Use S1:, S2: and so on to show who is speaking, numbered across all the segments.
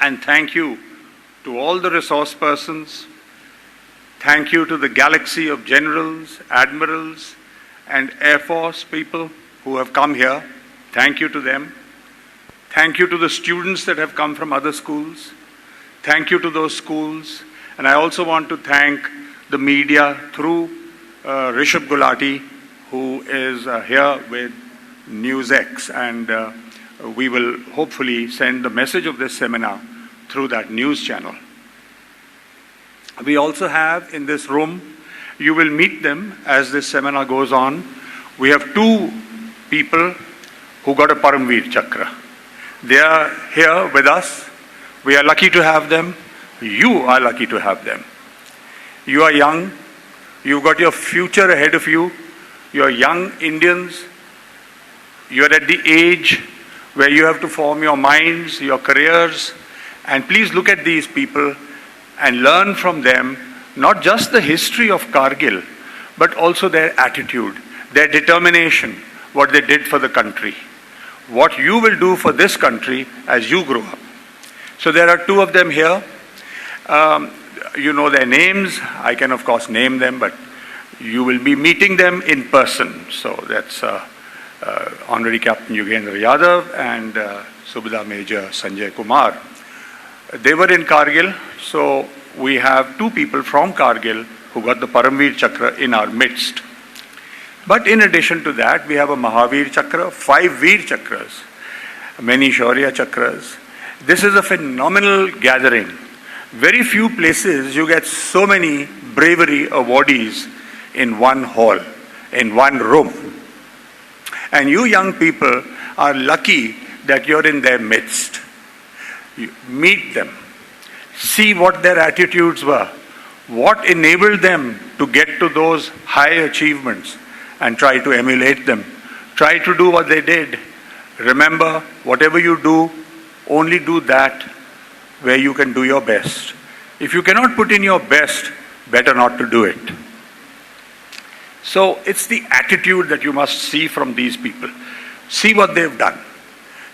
S1: And thank you to all the resource persons. Thank you to the galaxy of generals, admirals, and Air Force people who have come here. Thank you to them. Thank you to the students that have come from other schools. Thank you to those schools. And I also want to thank the media through Rishabh Gulati, who is here with NewsX. And we will hopefully send the message of this seminar through that news channel. We also have in this room, you will meet them as this seminar goes on. We have two people who got a Param Vir Chakra. They are here with us. We are lucky to have them. You are lucky to have them. You are young. You've got your future ahead of you. You are young Indians. You are at the age where you have to form your minds, your careers. And please look at these people and learn from them, not just the history of Kargil, but also their attitude, their determination, what they did for the country, what you will do for this country as you grow up. So there are two of them here. You know their names. I can, of course, name them, but you will be meeting them in person. So that's Honorary Captain Yugendra Yadav and Subedar Major Sanjay Kumar. They were in Kargil, so we have two people from Kargil who got the Param Vir Chakra in our midst. But in addition to that, we have a Mahavir Chakra, 5 Vir Chakras, many Shaurya Chakras. This is a phenomenal gathering. Very few places you get so many bravery awardees in one hall, in one room. And you young people are lucky that you're in their midst. You meet them, see what their attitudes were, what enabled them to get to those high achievements, and try to emulate them. Try to do what they did. Remember, whatever you do, only do that where you can do your best. If you cannot put in your best, better not to do it. So it's the attitude that you must see from these people. See what they've done.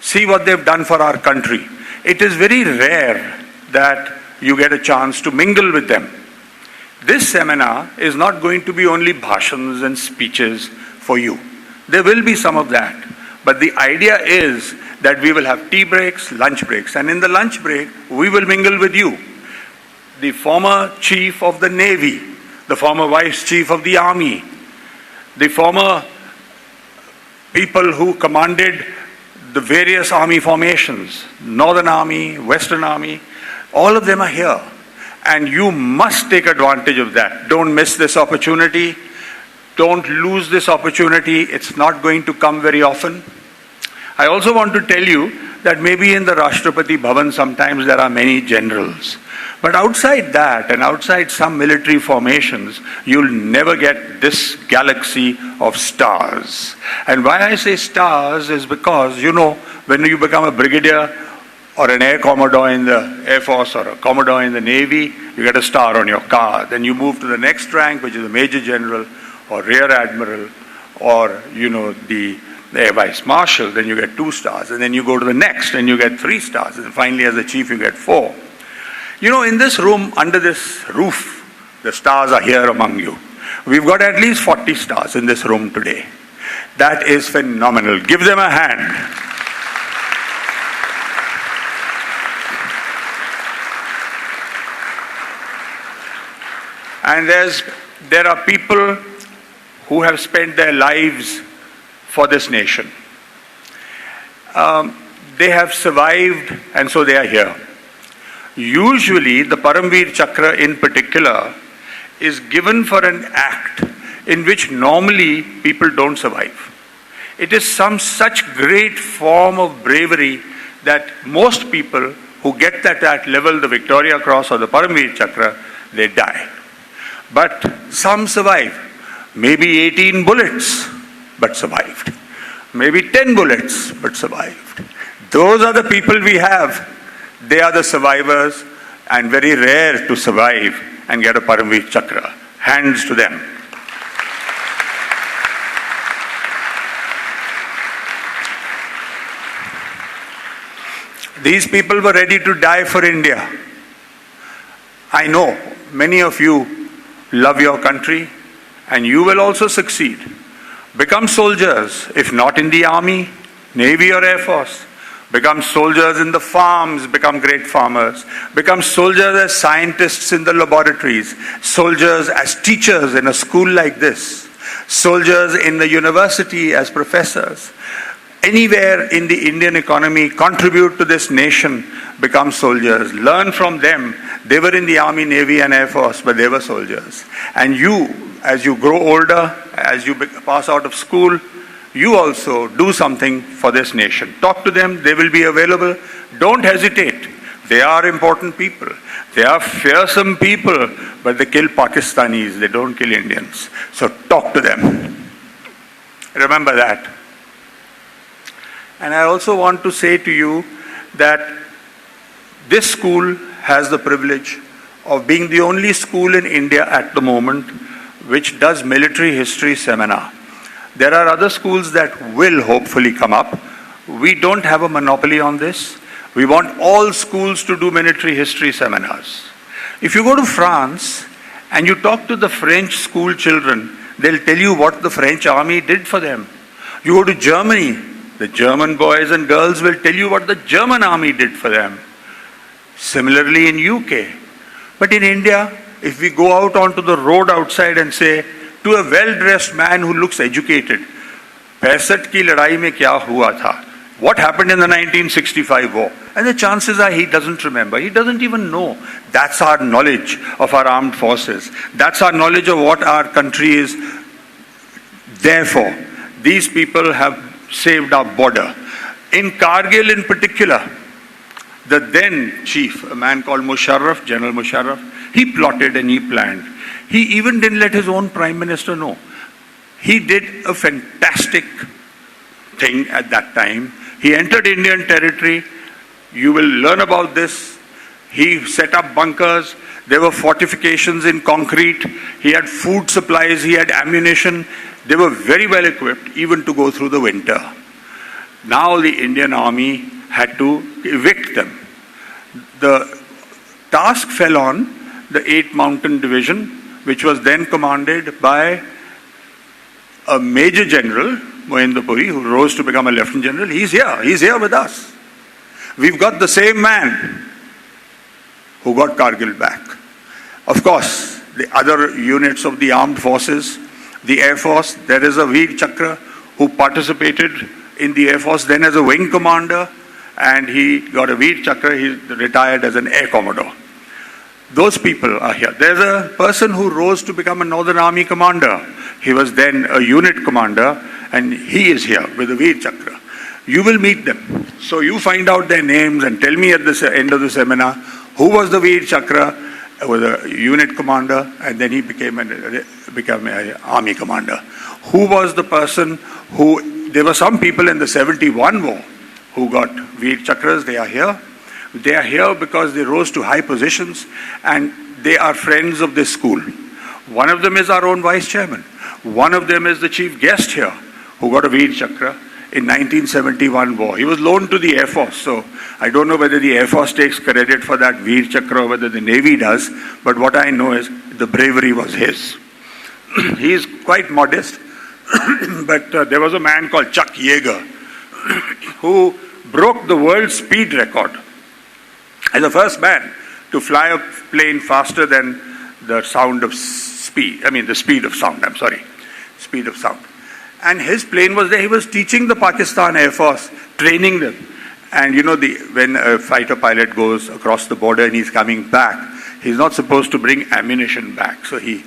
S1: See what they've done for our country. It is very rare that you get a chance to mingle with them. This seminar is not going to be only bhashans and speeches for you. There will be some of that. But the idea is that we will have tea breaks, lunch breaks. And in the lunch break, we will mingle with you. The former Chief of the Navy, the former Vice Chief of the Army, the former people who commanded the various army formations, Northern Army, Western Army, all of them are here. And you must take advantage of that. Don't miss this opportunity. Don't lose this opportunity. It's not going to come very often. I also want to tell you that maybe in the Rashtrapati Bhavan sometimes there are many generals. But outside that and outside some military formations, you'll never get this galaxy of stars. And why I say stars is because, you know, when you become a brigadier or an air commodore in the Air Force or a commodore in the Navy, you get a star on your car. Then you move to the next rank, which is a major general or rear admiral or, you know, the Air Vice Marshal. Then you get 2 stars. And then you go to the next and you get 3 stars. And finally, as a chief, you get 4. You know, in this room, under this roof, the stars are here among you. We've got at least 40 stars in this room today. That is phenomenal. Give them a hand. And there are people who have spent their lives for this nation. They have survived, and so they are here. Usually, the Param Vir Chakra in particular is given for an act in which normally people don't survive. It is some such great form of bravery that most people who get at that level, the Victoria Cross or the Param Vir Chakra, they die. But some survive. Maybe 18 bullets, but survived. Maybe 10 bullets, but survived. Those are the people we have. They are the survivors, and very rare to survive and get a Param Vir Chakra. Hands to them. These people were ready to die for India. I know many of you love your country and you will also succeed. Become soldiers, if not in the army, navy or air force. Become soldiers in the farms, become great farmers. Become soldiers as scientists in the laboratories. Soldiers as teachers in a school like this. Soldiers in the university as professors. Anywhere in the Indian economy, contribute to this nation, become soldiers. Learn from them. They were in the army, navy and air force, but they were soldiers. And you, as you grow older, as you pass out of school, you also do something for this nation. Talk to them, they will be available. Don't hesitate. They are important people. They are fearsome people, but they kill Pakistanis, they don't kill Indians. So talk to them. Remember that. And I also want to say to you that this school has the privilege of being the only school in India at the moment which does military history seminar. There are other schools that will hopefully come up. We don't have a monopoly on this. We want all schools to do military history seminars. If you go to France and you talk to the French school children, they'll tell you what the French army did for them. You go to Germany, the German boys and girls will tell you what the German army did for them. Similarly in UK. But in India, if we go out onto the road outside and say to a well-dressed man who looks educated, 65 की लड़ाई में क्या हुआ था? What happened in the 1965 war? And the chances are he doesn't remember. He doesn't even know. That's our knowledge of our armed forces. That's our knowledge of what our country is there for. These people have saved our border. In Kargil in particular, the then chief, a man called Musharraf, General Musharraf, he plotted and he planned. He even didn't let his own prime minister know. He did a fantastic thing at that time. He entered Indian territory. You will learn about this. He set up bunkers. There were fortifications in concrete. He had food supplies. He had ammunition. They were very well equipped even to go through the winter. Now the Indian army had to evict them. The task fell on the 8th Mountain Division, which was then commanded by a Major General, Mohendapuri, who rose to become a Lieutenant General. He's here with us. We've got the same man who got Kargil back. Of course, the other units of the armed forces, the Air Force, there is a Vir Chakra who participated in the Air Force then as a wing commander, and he got a Vir Chakra. He retired as an Air Commodore. Those people are here. There's a person who rose to become a Northern Army commander. He was then a unit commander, and he is here with a Vir Chakra. You will meet them. So you find out their names and tell me at the end of the seminar who was the Vir Chakra, was a unit commander, and then he became an army commander. Who was the person who, there were some people in the 71 war who got Vir Chakras. They are here. They are here because they rose to high positions and they are friends of this school. One of them is our own vice chairman. One of them is the chief guest here who got a Vir Chakra in 1971 war. He was loaned to the Air Force, so I don't know whether the Air Force takes credit for that Vir Chakra or whether the Navy does, but what I know is the bravery was his. He is quite modest, but there was a man called Chuck Yeager who broke the world speed record as the first man to fly a plane faster than the sound of speed. The speed of sound, speed of sound. And his plane was there. He was teaching the Pakistan Air Force, training them. And when a fighter pilot goes across the border and he's coming back, he's not supposed to bring ammunition back. So he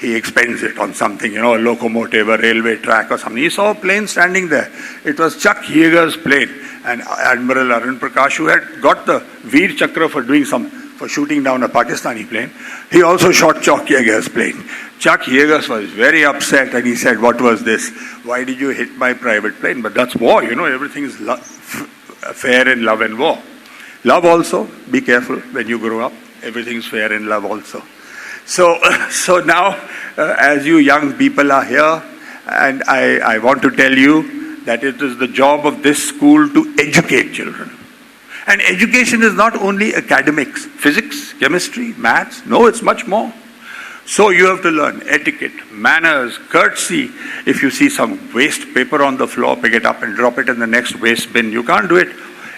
S1: expends it on something, a locomotive, a railway track or something. He saw a plane standing there. It was Chuck Yeager's plane. And Admiral Arun Prakash, who had got the Vir Chakra for shooting down a Pakistani plane, he also shot Chuck Yeager's plane. Chuck Yeager was very upset and he said, "What was this? Why did you hit my private plane?" But that's war, everything is fair in love and war. Love also, be careful when you grow up. Everything's fair in love also. So now, as you young people are here, and I want to tell you that it is the job of this school to educate children. And education is not only academics, physics, chemistry, maths. No, it's much more. So you have to learn etiquette, manners, courtesy. If you see some waste paper on the floor, pick it up and drop it in the next waste bin. You can't do it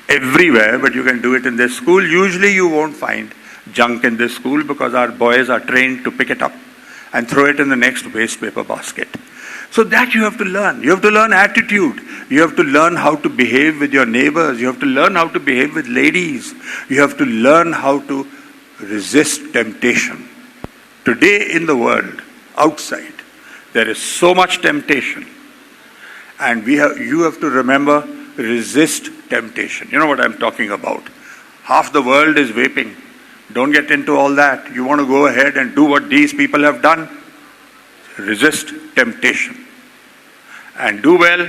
S1: everywhere, but you can do it in this school. Usually you won't find junk in this school because our boys are trained to pick it up and throw it in the next waste paper basket. So that you have to learn. You have to learn attitude. You have to learn how to behave with your neighbors. You have to learn how to behave with ladies. You have to learn how to resist temptation. Today in the world, outside, there is so much temptation. And you have to remember, resist temptation. You know what I'm talking about. Half the world is vaping. Don't get into all that. You want to go ahead and do what these people have done? Resist temptation. And do well.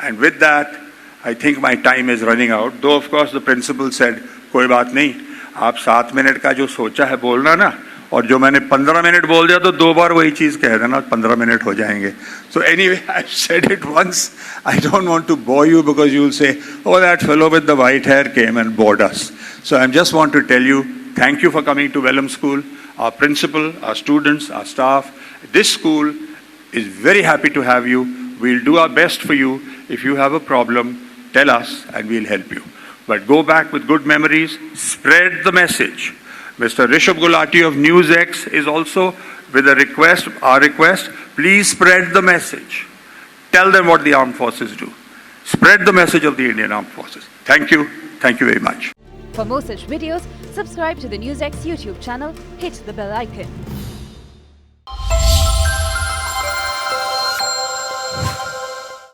S1: And with that, I think my time is running out. Though of course the principal said, कोई बात नहीं, आप 7 minute का जो सोचा है बोलना ना, और जो मैंने 15 मिनट बोल दिया तो 2 बार वही चीज कह देना, 15 मिनट हो जाएंगे. So anyway, I've said it once. I don't want to bore you because you'll say, oh, that fellow with the white hair came and bored us. So I just want to tell you, thank you for coming to Welhams School. Our principal, our students, our staff. This school is very happy to have you. We'll do our best for you. If you have a problem, tell us and we'll help you. But go back with good memories. Spread the message. Mr. Rishabh Gulati of NewsX is also with a request, our request, please spread the message. Tell them what the armed forces do. Spread the message of the Indian Armed Forces. Thank you. Thank you very much.
S2: For more such videos, subscribe to the NewsX YouTube channel, hit the bell icon.